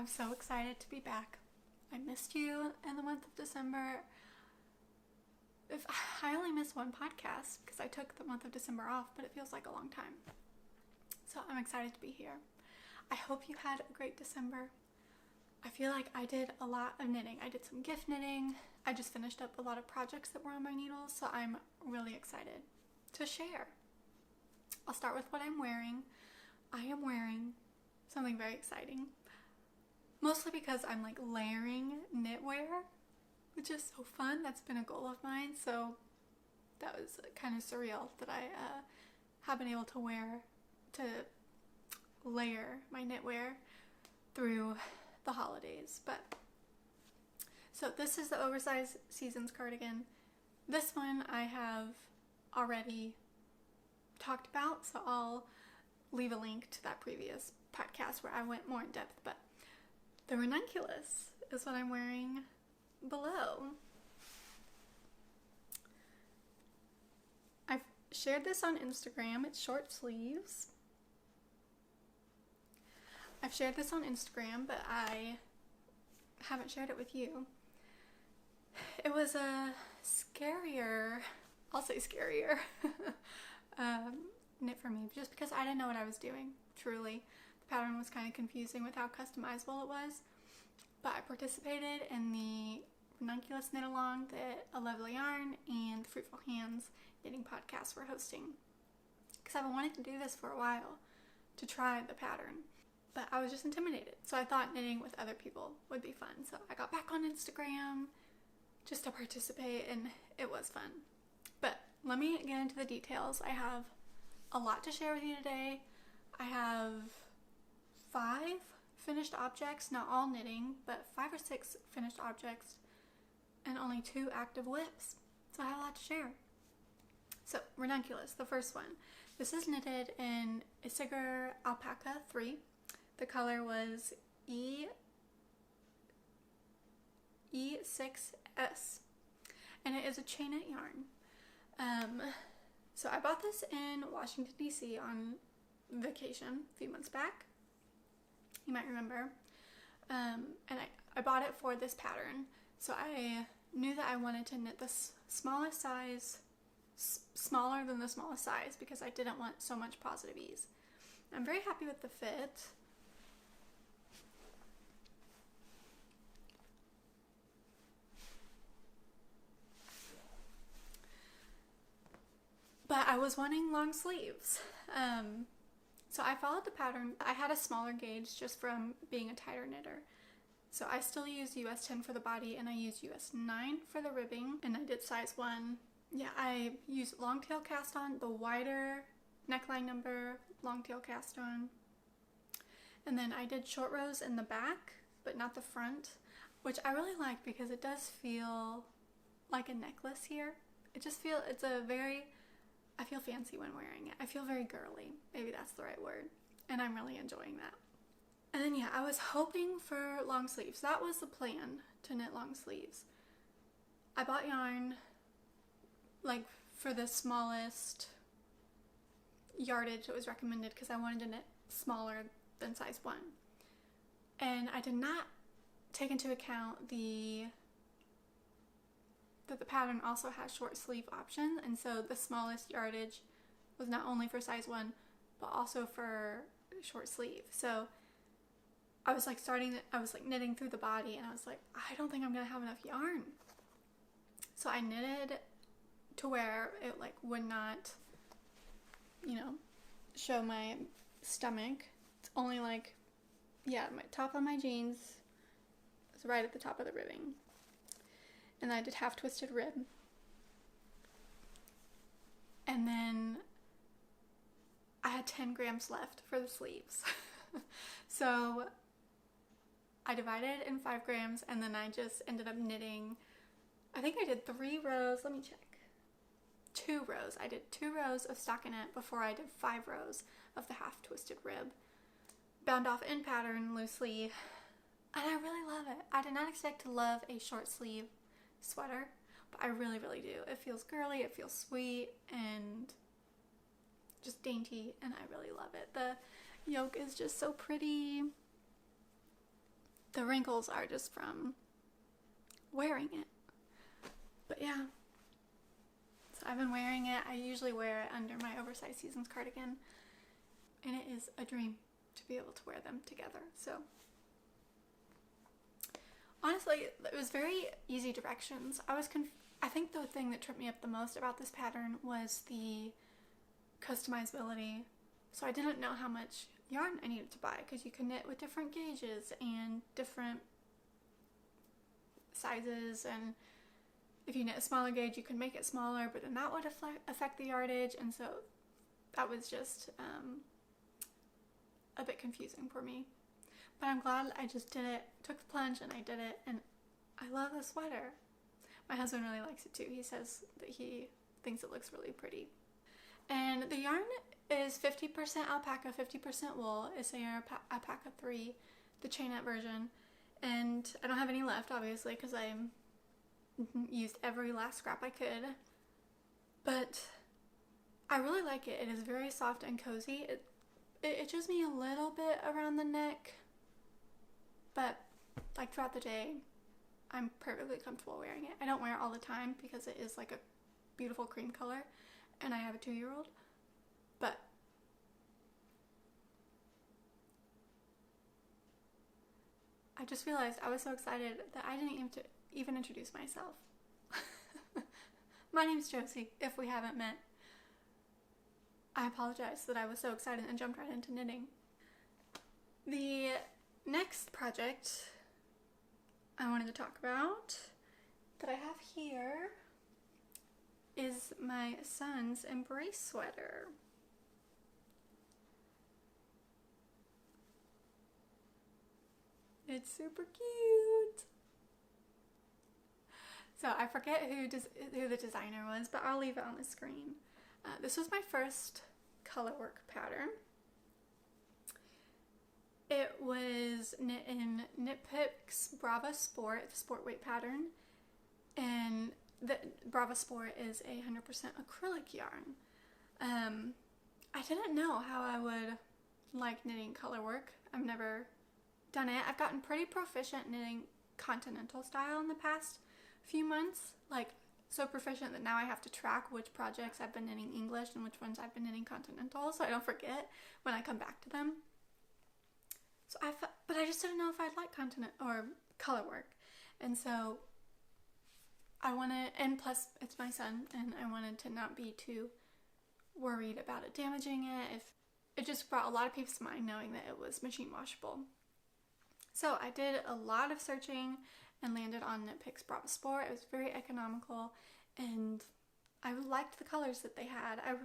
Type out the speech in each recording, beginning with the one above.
I'm so excited to be back. I missed you in the month of December. I only missed one podcast because I took the month of December off, but it feels like a long time. So I'm excited to be here. I hope you had a great December. I feel like I did a lot of knitting. I did some gift knitting. I just finished up a lot of projects that were on my needles, so I'm really excited to share. I'll start with what I'm wearing. I am wearing something very exciting, mostly because I'm like layering knitwear, which is so fun. That's been a goal of mine, so that was kind of surreal that I have been able to layer my knitwear through the holidays. But so this is the oversized seasons cardigan. This one I have already talked about, so I'll leave a link to that previous podcast where I went more in depth. But the Ranunculus is what I'm wearing below. I've shared this on Instagram. It's short sleeves. I've shared this on Instagram, but I haven't shared it with you. It was a scarier, I'll say scarier, knit for me, just because I didn't know what I was doing, truly. The pattern was kind of confusing with how customizable it was, but I participated in the Ranunculus knit along that A Lovely Yarn and Fruitful Hands knitting podcast were hosting, because I've been wanting to do this for a while, to try the pattern, but I was just intimidated, so I thought knitting with other people would be fun. So I got back on Instagram just to participate, and it was fun. But let me get into the details. I have a lot to share with you today. I have 5 finished objects, not all knitting, but 5 or 6 finished objects, and only 2 active whips. So I have a lot to share. So Ranunculus, the first one. This is knitted in Isager Alpaca 3. The color was E6S, and it is a chain knit yarn. So I bought this in Washington, D.C. on vacation a few months back. You might remember. And I bought it for this pattern. So I knew that I wanted to knit this smallest size, smaller than the smallest size, because I didn't want so much positive ease. I'm very happy with the fit. But I was wanting long sleeves. So I followed the pattern. I had a smaller gauge just from being a tighter knitter. So I still use US 10 for the body, and I use US 9 for the ribbing, and I did size 1. Yeah, I used long tail cast on, the wider neckline number, long tail cast on. And then I did short rows in the back, but not the front, which I really like because it does feel like a necklace here. I feel fancy when wearing it. I feel very girly. Maybe that's the right word. And I'm really enjoying that. And then, yeah, I was hoping for long sleeves. That was the plan, to knit long sleeves. I bought yarn, like, for the smallest yardage that was recommended, because I wanted to knit smaller than size 1. And I did not take into account that the pattern also has short sleeve options, and so the smallest yardage was not only for size 1 but also for short sleeve. So I was like knitting through the body, and I was like, I don't think I'm gonna have enough yarn. So I knitted to where it like would not, show my stomach. It's only like, yeah, my top of my jeans is right at the top of the ribbing. And I did half twisted rib. And then I had 10 grams left for the sleeves. So I divided in 5 grams, and then I just ended up knitting, I think I did 3 rows, let me check. 2 rows. I did 2 rows of stockinette before I did 5 rows of the half twisted rib. Bound off in pattern loosely, and I really love it. I did not expect to love a short sleeve sweater, but I really, really do. It feels girly, it feels sweet, and just dainty, and I really love it. The yoke is just so pretty. The wrinkles are just from wearing it. But yeah. So I've been wearing it. I usually wear it under my oversized seasons cardigan. And it is a dream to be able to wear them together. So honestly, it was very easy directions. I think the thing that tripped me up the most about this pattern was the customizability. So I didn't know how much yarn I needed to buy, because you can knit with different gauges and different sizes, and if you knit a smaller gauge you can make it smaller, but then that would affect the yardage, and so that was just a bit confusing for me. But I'm glad I just did it, took the plunge, and I did it, and I love the sweater. My husband really likes it too. He says that he thinks it looks really pretty. And the yarn is 50% alpaca, 50% wool. It's a Alpaca 3, the chainette version. And I don't have any left, obviously, because I used every last scrap I could. But I really like it. It is very soft and cozy. It itches me a little bit around the neck, but like throughout the day, I'm perfectly comfortable wearing it. I don't wear it all the time because it is like a beautiful cream color, and I have a 2-year-old. But I just realized I was so excited that I didn't even introduce myself. My name's Josie, if we haven't met. I apologize that I was so excited and jumped right into knitting. The next project I wanted to talk about that I have here is my son's Embrace sweater. It's super cute. So I forget who the designer was, but I'll leave it on the screen. This was my first Colorwork pattern. It was knit in Knit Picks Brava Sport, the sport weight pattern, and the Brava Sport is a 100% acrylic yarn. I didn't know how I would like knitting Colorwork. I've never done it. I've gotten pretty proficient knitting continental style in the past few months, like so proficient that now I have to track which projects I've been knitting English and which ones I've been knitting continental, so I don't forget when I come back to them. So but I just didn't know if I'd like continent or Colorwork, and so I wanted, and plus it's my son, and I wanted to not be too worried about it damaging it. If it just brought a lot of peace of mind knowing that it was machine washable. So I did a lot of searching and landed on Knit Picks Brava Sport. It was very economical, and I liked the colors that they had. I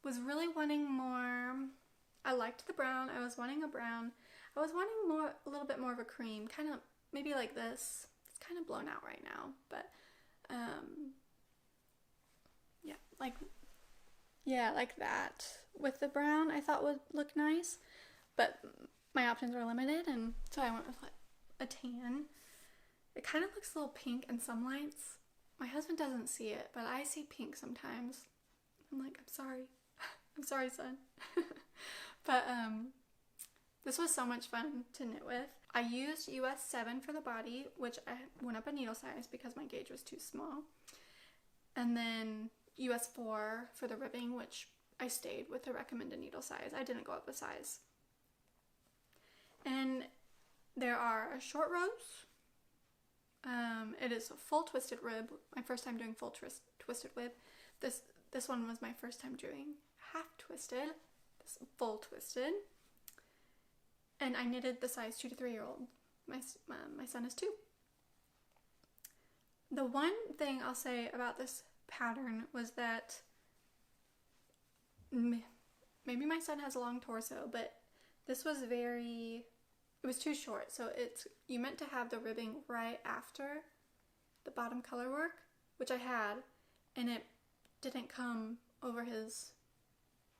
was really wanting more. I liked the brown. I was wanting a brown. I was wanting a little bit more of a cream, kind of maybe like this. It's kind of blown out right now, but like that with the brown I thought would look nice, but my options were limited, and so I went with like a tan. It kind of looks a little pink in some lights. My husband doesn't see it, but I see pink sometimes. I'm like, I'm sorry. I'm sorry, son. But this was so much fun to knit with. I used US 7 for the body, which I went up a needle size because my gauge was too small. And then US 4 for the ribbing, which I stayed with the recommended needle size. I didn't go up a size. And there are short rows. It is a full twisted rib. My first time doing full twisted rib. This one was my first time doing half twisted. This full twisted. And I knitted the size 2 to 3 year old. My son is 2. The one thing I'll say about this pattern was that maybe my son has a long torso, but this was it was too short. So you meant to have the ribbing right after the bottom color work, which I had, and it didn't come over his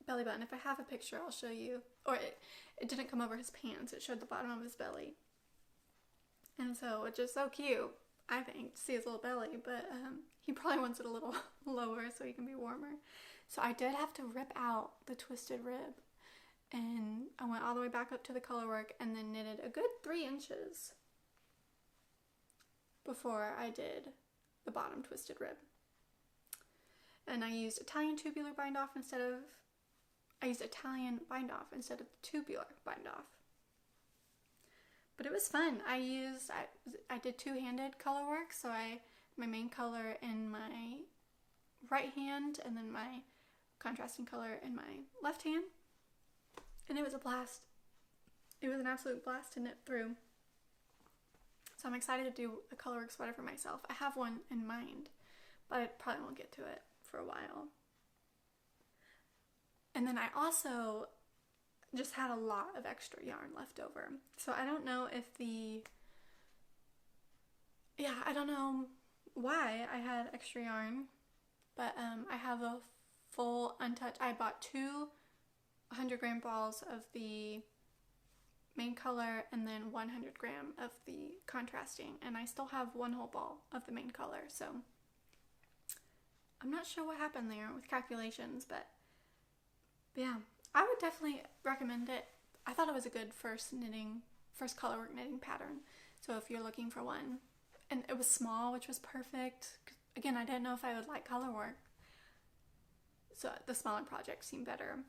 belly button. If I have a picture, I'll show you. Or it didn't come over his pants. It showed the bottom of his belly. And so it's just so cute, I think, to see his little belly, but he probably wants it a little lower so he can be warmer. So I did have to rip out the twisted rib, and I went all the way back up to the color work and then knitted a good 3 inches before I did the bottom twisted rib. And I used Italian bind off instead of tubular bind off. But it was fun. I did two-handed Colorwork, so my main color in my right hand and then my contrasting color in my left hand. And it was a blast. It was an absolute blast to knit through. So I'm excited to do a Colorwork sweater for myself. I have one in mind, but I probably won't get to it for a while. And then I also just had a lot of extra yarn left over. So I don't know if I don't know why I had extra yarn, but I have a full untouched. I bought 2 100-gram balls of the main color and then 100 gram of the contrasting, and I still have 1 whole ball of the main color, so I'm not sure what happened there with calculations, but yeah, I would definitely recommend it. I thought it was a good first Colorwork knitting pattern, so if you're looking for one. And it was small, which was perfect. Again, I didn't know if I would like Colorwork, so the smaller projects seemed better.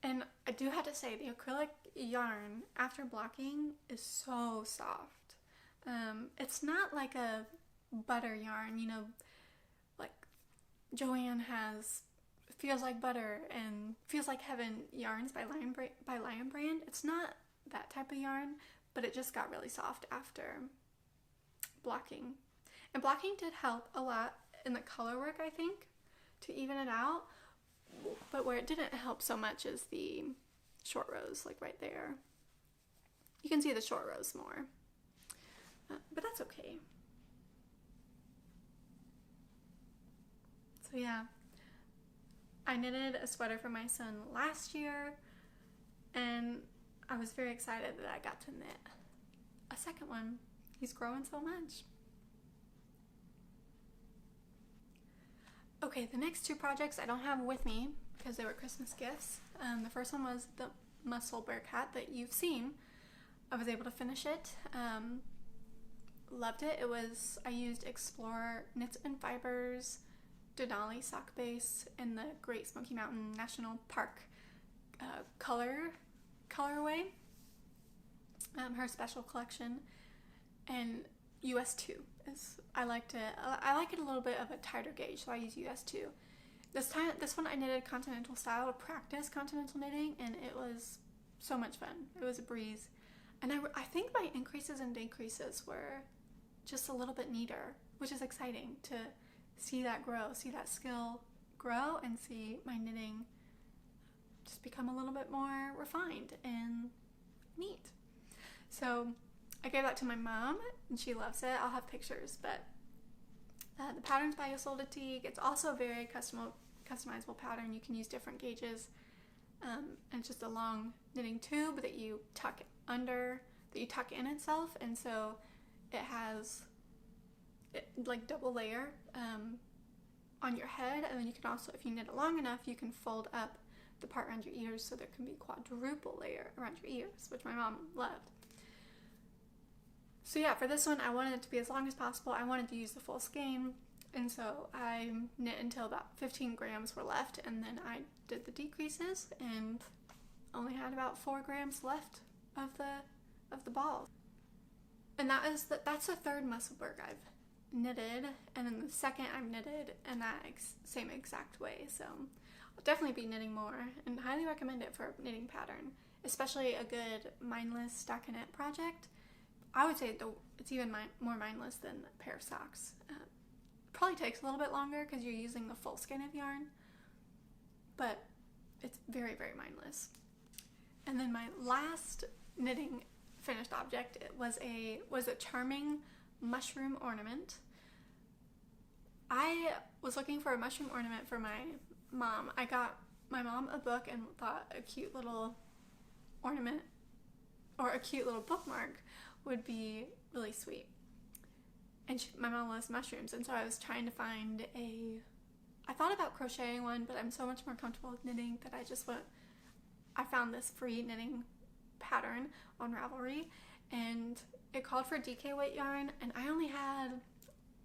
And I do have to say, the acrylic yarn after blocking is so soft. It's not like a butter yarn, like Joanne has Feels Like Butter and Feels Like Heaven yarns by Lion Brand. It's not that type of yarn, but it just got really soft after blocking. And blocking did help a lot in the Colorwork, I think, to even it out. But where it didn't help so much is the short rows, like right there. You can see the short rows more, but that's okay. So yeah, I knitted a sweater for my son last year, and I was very excited that I got to knit a second one. He's growing so much. Okay, the next 2 projects I don't have with me because they were Christmas gifts. The first one was the Muscle Bear Cat that you've seen. I was able to finish it. Loved it. I used Explorer Knits and Fibers Denali sock base in the Great Smoky Mountain National Park colorway, her special collection, and US 2 is, I like it a little bit of a tighter gauge, so I use US 2. This one I knitted continental style to practice continental knitting, and it was so much fun. It was a breeze, and I think my increases and decreases were just a little bit neater, which is exciting to see that grow, see that skill grow, and see my knitting just become a little bit more refined and neat. So I gave that to my mom, and she loves it. I'll have pictures, but the pattern's by Solidity. It's also a very customizable pattern. You can use different gauges, and it's just a long knitting tube that you tuck in itself, and so it has like double layer on your head, and then you can also, if you knit it long enough, you can fold up the part around your ears so there can be quadruple layer around your ears, which my mom loved. So yeah, for this one I wanted it to be as long as possible. I wanted to use the full skein, and so I knit until about 15 grams were left, and then I did the decreases and only had about 4 grams left of the ball. And that's the third musselburg I've knitted, and then the second I've knitted in that same exact way. So I'll definitely be knitting more, and highly recommend it for a knitting pattern, especially a good mindless stockinette project. I would say it's even more mindless than a pair of socks. Probably takes a little bit longer because you're using the full skein of yarn, but it's very, very mindless. And then my last knitting finished object was a charming mushroom ornament. I was looking for a mushroom ornament for my mom. I got my mom a book and thought a cute little ornament or a cute little bookmark would be really sweet. And my mom loves mushrooms, and so I was trying to find I thought about crocheting one, but I'm so much more comfortable with knitting that I found this free knitting pattern on Ravelry, and it called for DK weight yarn, and I only had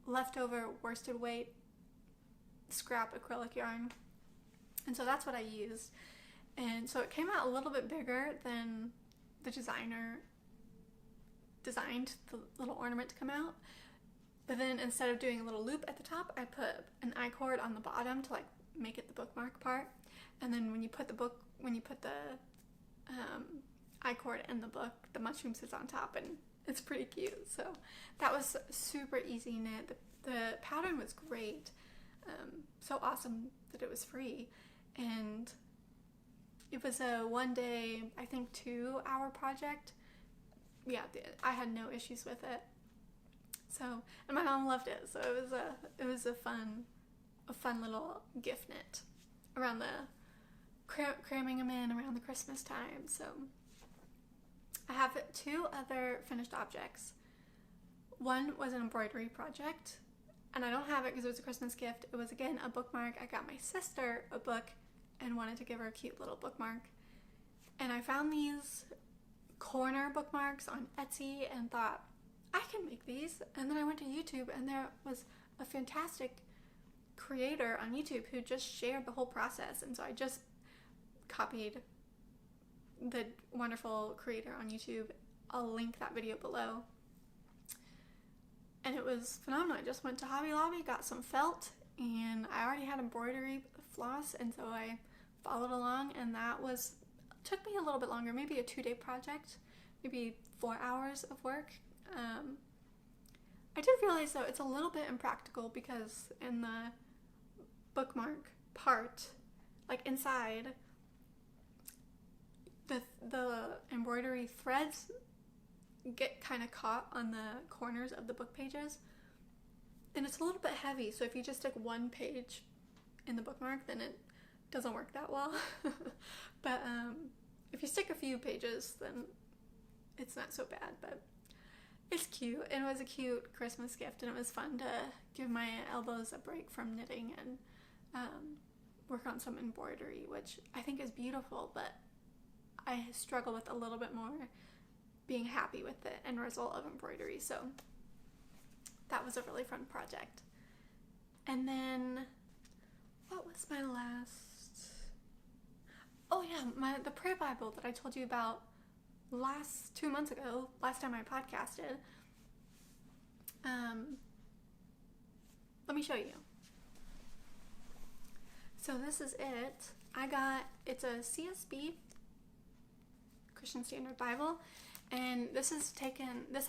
leftover worsted weight scrap acrylic yarn, and so that's what I used. And so it came out a little bit bigger than the designer designed the little ornament to come out. But then instead of doing a little loop at the top, I put an I-cord on the bottom to like make it the bookmark part. And then when you put the I-cord in the book, the mushroom sits on top, and it's pretty cute. So that was super easy knit. The pattern was great. So awesome that it was free. And it was a 1 day, I think 2-hour project. Yeah, I had no issues with it. So, and my mom loved it. So it was a fun little gift knit around the cramming them in around the Christmas time. So I have 2 other finished objects. One was an embroidery project, and I don't have it because it was a Christmas gift. It was, again, a bookmark. I got my sister a book and wanted to give her a cute little bookmark. And I found these corner bookmarks on Etsy and thought, I can make these. And then I went to YouTube, and there was a fantastic creator on YouTube who just shared the whole process. And so I just copied the wonderful creator on YouTube. I'll link that video below. And it was phenomenal. I just went to Hobby Lobby, got some felt, and I already had embroidery floss, and so I followed along, and that took me a little bit longer, maybe a 2-day project, maybe 4 hours of work. I did realize, though, it's a little bit impractical because in the bookmark part, like inside, the embroidery threads get kind of caught on the corners of the book pages, and it's a little bit heavy, so if you just stick one page in the bookmark, then it doesn't work that well. But if you stick a few pages, then it's not so bad. But it's cute, and it was a cute Christmas gift, and it was fun to give my elbows a break from knitting and work on some embroidery, which I think is beautiful, but I struggle with a little bit more being happy with the end result of embroidery. So that was a really fun project. And then what was my last? Oh yeah, the prayer Bible that I told you about 2 months ago, last time I podcasted. Let me show you. So this is it. It's a CSB, Christian Standard Bible, and this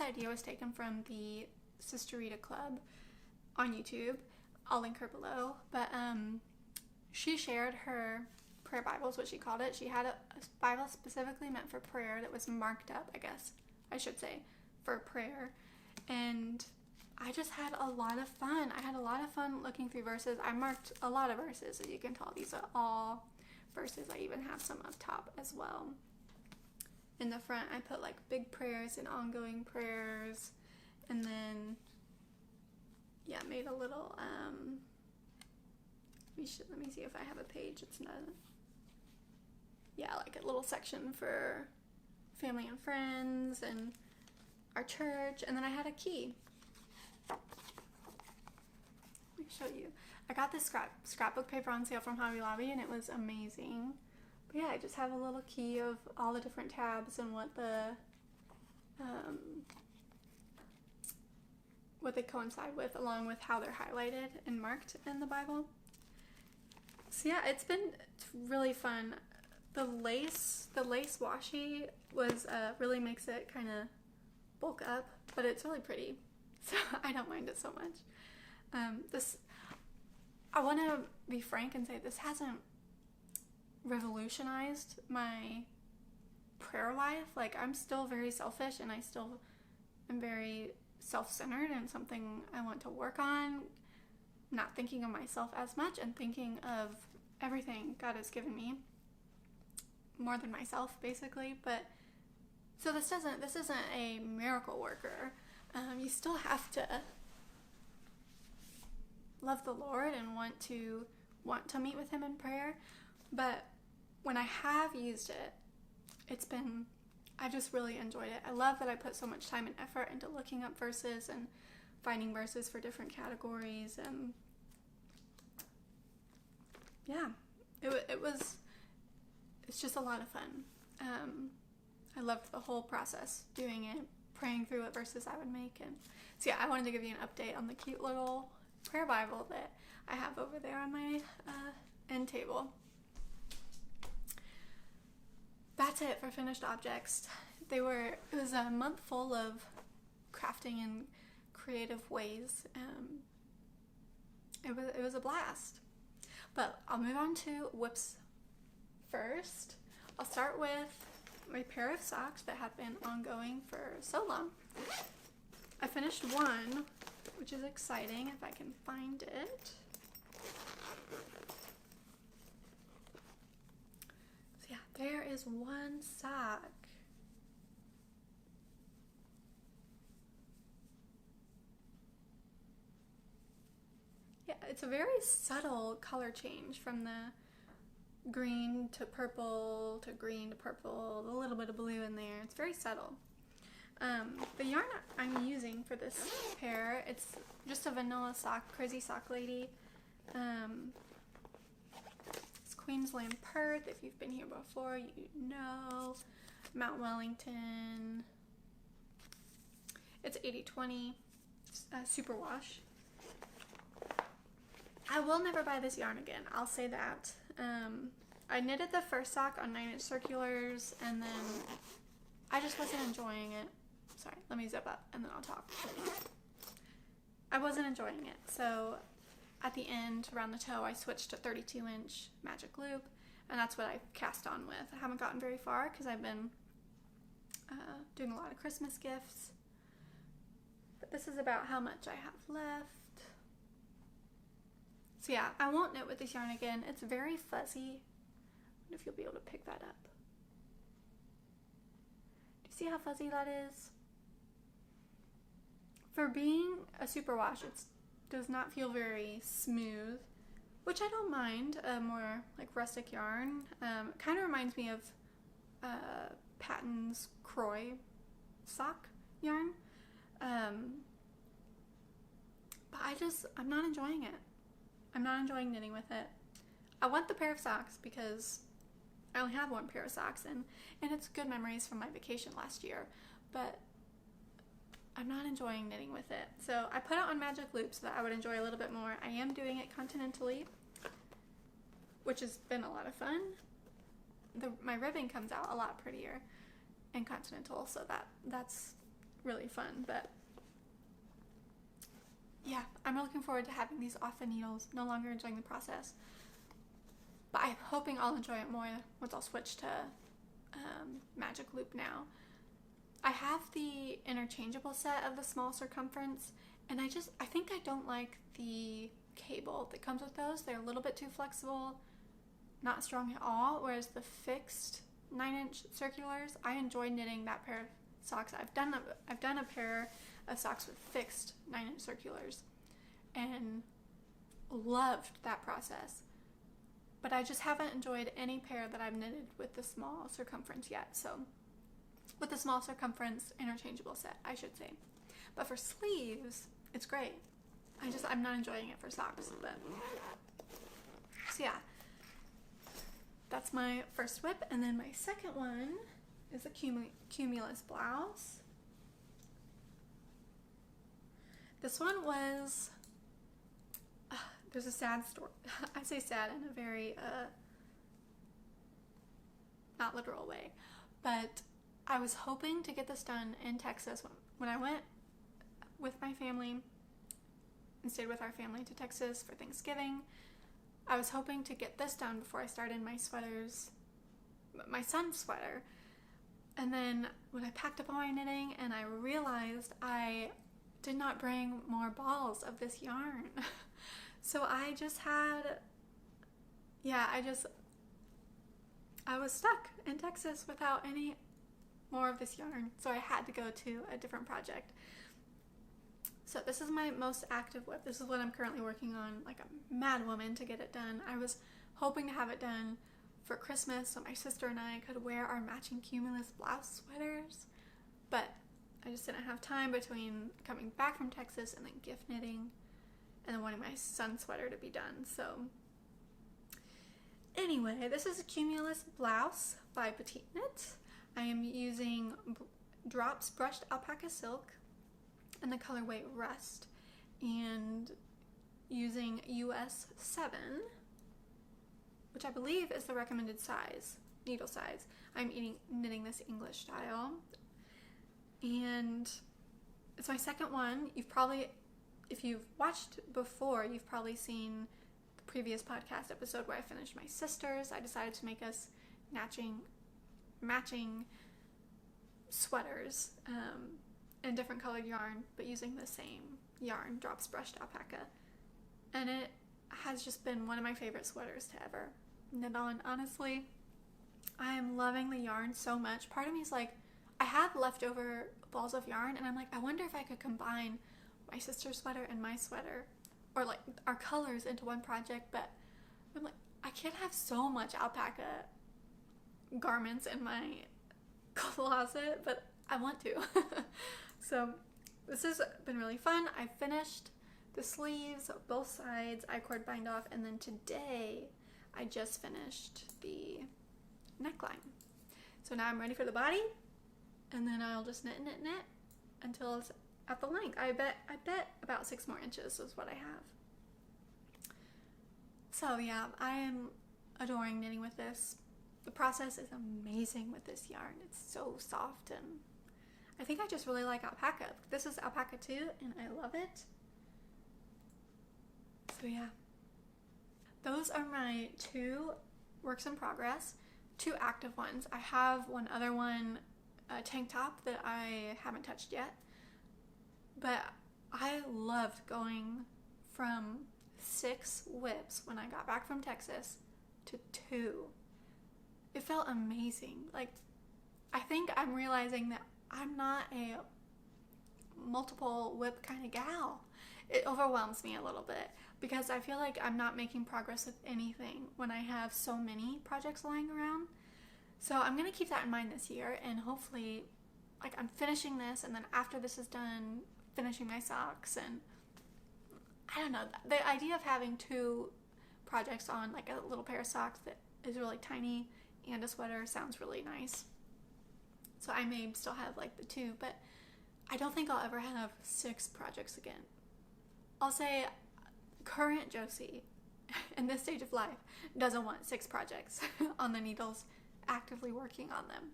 idea was taken from the Sister Rita Club on YouTube. I'll link her below, but she shared her prayer Bible is what she called it. She had a Bible specifically meant for prayer that was marked up, I guess I should say, for prayer, and I just had a lot of fun. I had a lot of fun looking through verses. I marked a lot of verses, as you can tell. These are all verses. I even have some up top as well. In the front, I put like big prayers and ongoing prayers, and then made a little let me see if I have a page. It's not, like a little section for family and friends and our church, and then I had a key. Let me show you. I got this scrapbook paper on sale from Hobby Lobby, and it was amazing. But yeah, I just have a little key of all the different tabs and what they coincide with, along with how they're highlighted and marked in the Bible. So yeah, it's really fun. The lace washi really makes it kind of bulk up, but it's really pretty, so I don't mind it so much. I want to be frank and say this hasn't revolutionized my prayer life. Like, I'm still very selfish, and I still am very self-centered, and something I want to work on, not thinking of myself as much and thinking of everything God has given me more than myself, basically. But so this isn't a miracle worker. You still have to love the Lord and want to meet with Him in prayer. But when I have used it, I just really enjoyed it. I love that I put so much time and effort into looking up verses and finding verses for different categories, and yeah, it's just a lot of fun. I loved the whole process, doing it, praying through what verses I would make. And so yeah, I wanted to give you an update on the cute little prayer Bible that I have over there on my end table. That's it for finished objects. It was a month full of crafting in creative ways. It was a blast. But I'll move on to whips first. I'll start with my pair of socks that have been ongoing for so long. I finished one, which is exciting if I can find it. So yeah, there is one sock. Yeah, it's a very subtle color change from the green to purple to green to purple, a little bit of blue in there. It's very subtle. The yarn I'm using for this pair, it's just a vanilla sock, Crazy Sock Lady. It's Queensland, Perth. If you've been here before, you know. Mount Wellington. It's 80/20 superwash. I will never buy this yarn again, I'll say that. I knitted the first sock on 9-inch circulars, and then I just wasn't enjoying it. Sorry, let me zip up and then I'll talk. I wasn't enjoying it, so at the end, around the toe, I switched to 32-inch magic loop, and that's what I cast on with. I haven't gotten very far because I've been doing a lot of Christmas gifts, but this is about how much I have left. So yeah, I won't knit with this yarn again. It's very fuzzy. I wonder if you'll be able to pick that up. Do you see how fuzzy that is? For being a superwash, it does not feel very smooth, which I don't mind. A more like rustic yarn. Kind of reminds me of Patton's Croy sock yarn. But I'm not enjoying it. I'm not enjoying knitting with it. I want the pair of socks because I only have one pair of socks, and it's good memories from my vacation last year, but I'm not enjoying knitting with it. So I put it on magic loop so that I would enjoy a little bit more. I am doing it continentally, which has been a lot of fun. My ribbon comes out a lot prettier in continental, so that's really fun. But yeah, I'm looking forward to having these off the needles, no longer enjoying the process. But I'm hoping I'll enjoy it more once I'll switch to magic loop now. I have the interchangeable set of the small circumference, and I think I don't like the cable that comes with those. They're a little bit too flexible, not strong at all, whereas the fixed 9-inch circulars, I enjoy knitting that pair of socks. I've done a pair of socks with fixed 9-inch circulars and loved that process, but I just haven't enjoyed any pair that I've knitted with the small circumference yet. So with the small circumference interchangeable set, I should say. But for sleeves, it's great. I'm not enjoying it for socks. But so yeah, that's my first whip, and then my second one is a cumulus blouse. This one was, there's a sad story. I say sad in a very, not literal way, but I was hoping to get this done in Texas when I went with my family and stayed with our family to Texas for Thanksgiving. I was hoping to get this done before I started my son's sweater. And then when I packed up all my knitting and I realized I did not bring more balls of this yarn. So I just had, I was stuck in Texas without any more of this yarn. So I had to go to a different project. So this is my most active whip. This is what I'm currently working on like a mad woman to get it done. I was hoping to have it done for Christmas so my sister and I could wear our matching Cumulus blouse sweaters, but I just didn't have time between coming back from Texas and then gift knitting and then wanting my son's sweater to be done. So anyway, this is a Cumulus blouse by Petite Knit. I am using Drops brushed alpaca silk in the colorway Rust and using US 7, which I believe is the recommended size, needle size. I'm knitting this English style, and it's my second one. If you've watched before, you've probably seen the previous podcast episode where I finished my sister's. I decided to make us matching sweaters in different colored yarn, but using the same yarn, Drops brushed alpaca. And it has just been one of my favorite sweaters to ever knit on. Honestly, I am loving the yarn so much. Part of me is like, I have leftover balls of yarn, and I'm like, I wonder if I could combine my sister's sweater and my sweater, or like our colors into one project, but I'm like, I can't have so much alpaca garments in my closet, but I want to. So this has been really fun. I finished the sleeves, both sides, I cord bind off, and then today I just finished the neckline. So now I'm ready for the body, and then I'll just knit until it's at the length. I bet about 6 more inches is what I have. So yeah, I am adoring knitting with this. The process is amazing with this yarn. It's so soft, and I think I just really like alpaca. This is alpaca too, and I love it. So yeah, those are my 2 works in progress, 2 active ones. I have one other one, a tank top that I haven't touched yet, but I loved going from 6 whips when I got back from Texas to 2. It felt amazing. Like, I think I'm realizing that I'm not a multiple whip kind of gal. It overwhelms me a little bit because I feel like I'm not making progress with anything when I have so many projects lying around. So I'm going to keep that in mind this year, and hopefully, like, I'm finishing this, and then after this is done, finishing my socks, and I don't know, the idea of having 2 projects on, like a little pair of socks that is really tiny and a sweater, sounds really nice. So I may still have like the 2, but I don't think I'll ever have 6 projects again. I'll say current Josie in this stage of life doesn't want 6 projects on the needles, actively working on them.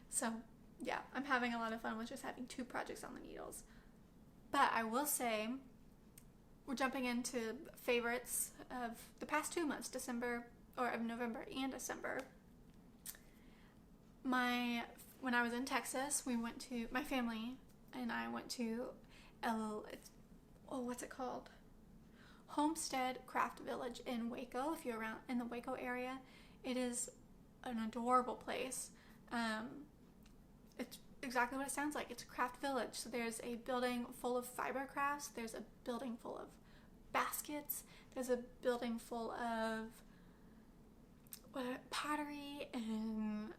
So yeah, I'm having a lot of fun with just having 2 projects on the needles. But I will say, we're jumping into favorites of the past 2 months, of November and December. When I was in Texas, my family and I went to what's it called? Homestead Craft Village in Waco. If you're around in the Waco area, it is an adorable place. It's exactly what it sounds like. It's a craft village. So there's a building full of fiber crafts. There's a building full of baskets. There's a building full of pottery and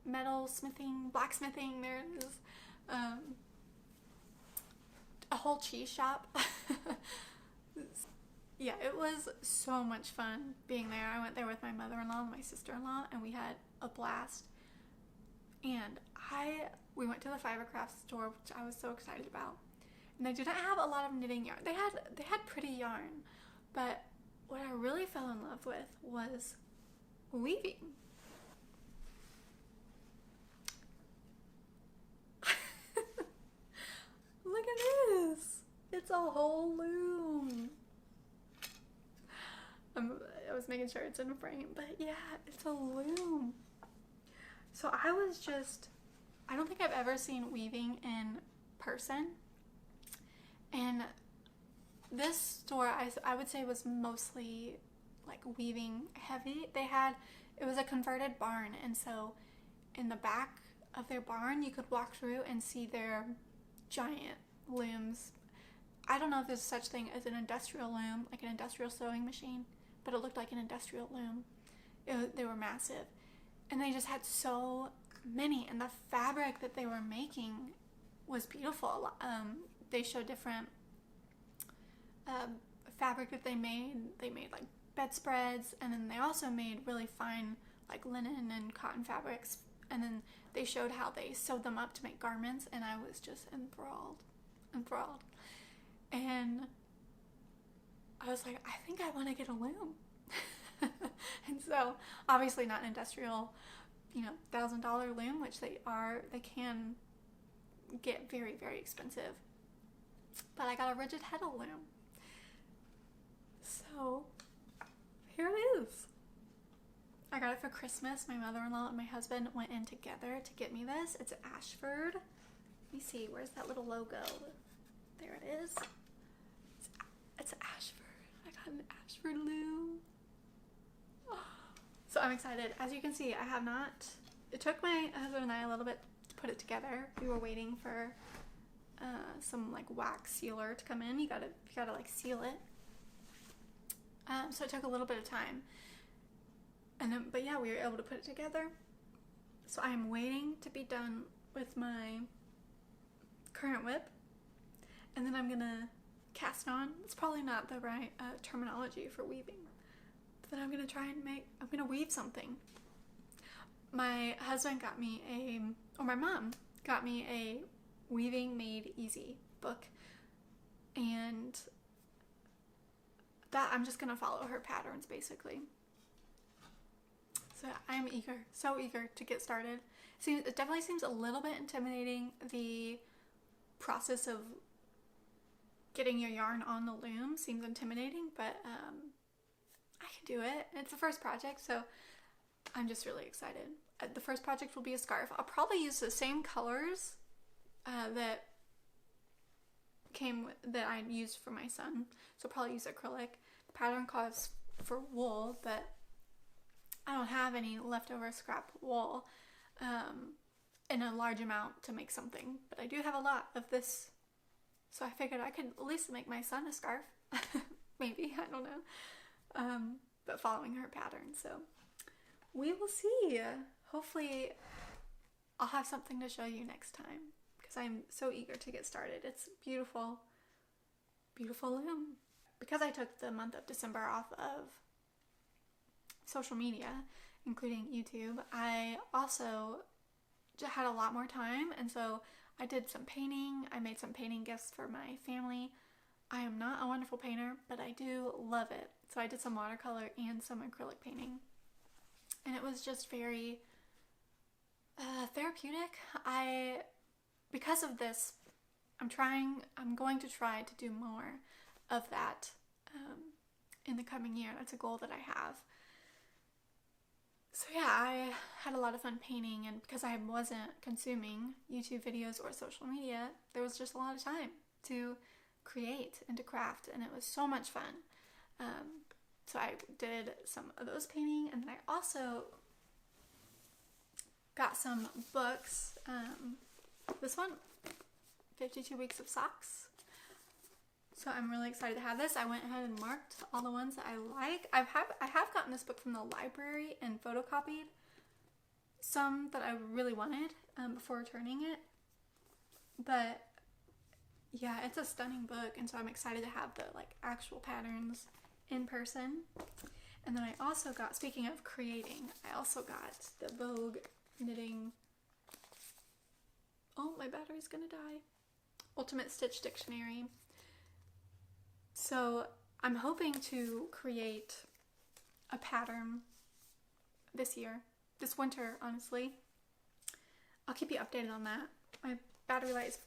metal smithing, blacksmithing. There is a whole cheese shop. Yeah, it was so much fun being there. I went there with my mother-in-law and my sister-in-law, and we had a blast. And we went to the fiber crafts store, which I was so excited about. And they didn't have a lot of knitting yarn. They had pretty yarn, but what I really fell in love with was weaving. Look at this. It's a whole loom. I was making sure it's in a frame, but yeah, it's a loom. So I don't think I've ever seen weaving in person. And this store, I would say, was mostly like weaving heavy. It was a converted barn, and so in the back of their barn, you could walk through and see their giant looms. I don't know if there's such thing as an industrial loom, like an industrial sewing machine, but it looked like an industrial loom. They were massive. And they just had so many. And the fabric that they were making was beautiful. They showed different fabric that they made. They made like bedspreads, and then they also made really fine like linen and cotton fabrics. And then they showed how they sewed them up to make garments, and I was just enthralled. And I was like, I think I want to get a loom. And so, obviously not an industrial, $1,000 loom, which they can get very, very expensive. But I got a rigid Heddle loom. So, here it is. I got it for Christmas. My mother-in-law and my husband went in together to get me this. It's Ashford. Let me see, where's that little logo? There it is. It's Ashford. I got an Ashford loom. So I'm excited. As you can see, it took my husband and I a little bit to put it together. We were waiting for some like wax sealer to come in. You gotta like seal it. So it took a little bit of time. But yeah, we were able to put it together. So I'm waiting to be done with my current whip. And then I'm gonna cast on. It's probably not the right terminology for weaving. But then I'm gonna weave something. My husband got me my mom got me a Weaving Made Easy book. And that I'm just gonna follow her patterns basically. So I'm so eager to get started. It definitely seems a little bit intimidating, the process of getting your yarn on the loom seems intimidating, but I can do it. It's the first project, so I'm just really excited. The first project will be a scarf. I'll probably use the same colors that I used for my son, so I'll probably use acrylic. The pattern calls for wool, but I don't have any leftover scrap wool in a large amount to make something, but I do have a lot of this, so I figured I could at least make my son a scarf. Maybe, I don't know, but following her pattern, so we will see. Hopefully I'll have something to show you next time, because I'm so eager to get started. It's beautiful, beautiful loom. Because I took the month of December off of social media, including YouTube, I also had a lot more time, and so I did some painting. I made some painting gifts for my family. I am not a wonderful painter, but I do love it. So I did some watercolor and some acrylic painting, and it was just very therapeutic. Because of this, I'm going to try to do more of that in the coming year. That's a goal that I have. So yeah, I had a lot of fun painting, and because I wasn't consuming YouTube videos or social media, there was just a lot of time to create and to craft, and it was so much fun. So I did some of those painting, and then I also got some books. This one, 52 Weeks of Socks. So I'm really excited to have this. I went ahead and marked all the ones that I like. I have gotten this book from the library and photocopied some that I really wanted before returning it. But yeah, it's a stunning book, and so I'm excited to have the actual patterns in person. And then I also got, speaking of creating, I also got the Vogue knitting. Oh, my battery's gonna die. Ultimate Stitch Dictionary. So I'm hoping to create a pattern this winter, honestly. I'll keep you updated on that. My battery light is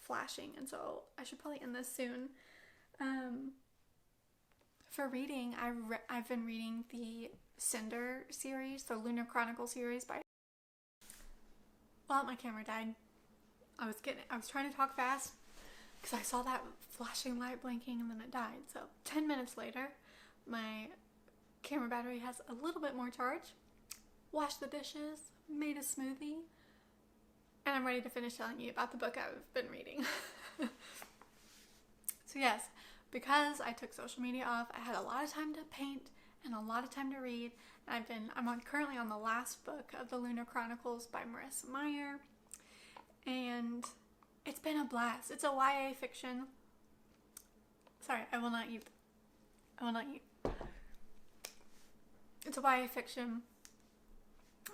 flashing, and so I should probably end this soon. For reading, I've been reading the Cinder series, the Lunar Chronicle series by... Well, my camera died. I was trying to talk fast because I saw that flashing light blinking, and then it died. So 10 minutes later, my camera battery has a little bit more charge. Washed the dishes, made a smoothie, and I'm ready to finish telling you about the book I've been reading. So yes, because I took social media off, I had a lot of time to paint and a lot of time to read. And I'm currently on the last book of the Lunar Chronicles by Marissa Meyer, and it's been a blast. It's a YA fiction. Sorry, I will not eat. It's a YA fiction,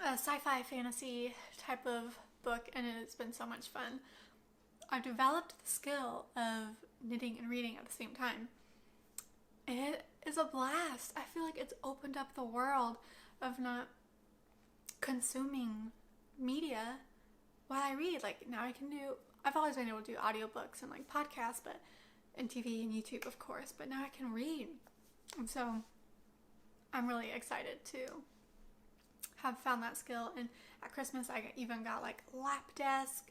a sci-fi fantasy type of book, and it's been so much fun. I've developed the skill of knitting and reading at the same time. It is a blast. I feel like it's opened up the world of not consuming media while I read. Like, now I've always been able to do audiobooks and like podcasts, and TV and YouTube, of course, but now I can read. And so I'm really excited to have found that skill. And at Christmas, I even got like a lap desk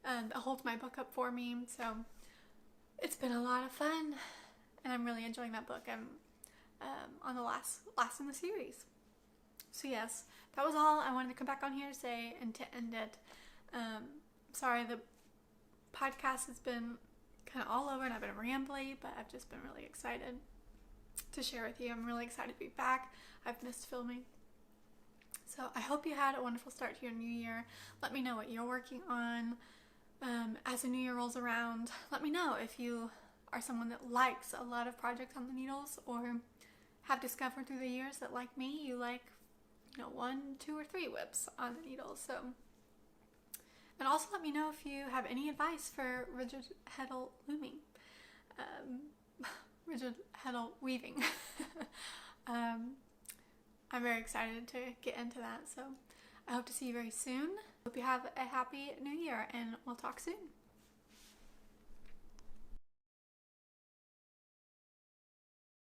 that holds my book up for me. So it's been a lot of fun, and I'm really enjoying that book. I'm on the last in the series. So yes, that was all I wanted to come back on here to say and to end it. Sorry, the podcast has been kind of all over and I've been rambly, but I've just been really excited to share with you. I'm really excited to be back. I've missed filming. So I hope you had a wonderful start to your new year. Let me know what you're working on as the new year rolls around. Let me know if you are someone that likes a lot of projects on the needles, or have discovered through the years that, like me, you like 1, 2, or 3 whips on the needles. So, and also let me know if you have any advice for rigid Heddle looming, rigid Heddle weaving. I'm very excited to get into that. So I hope to see you very soon. Hope you have a happy new year, and we'll talk soon.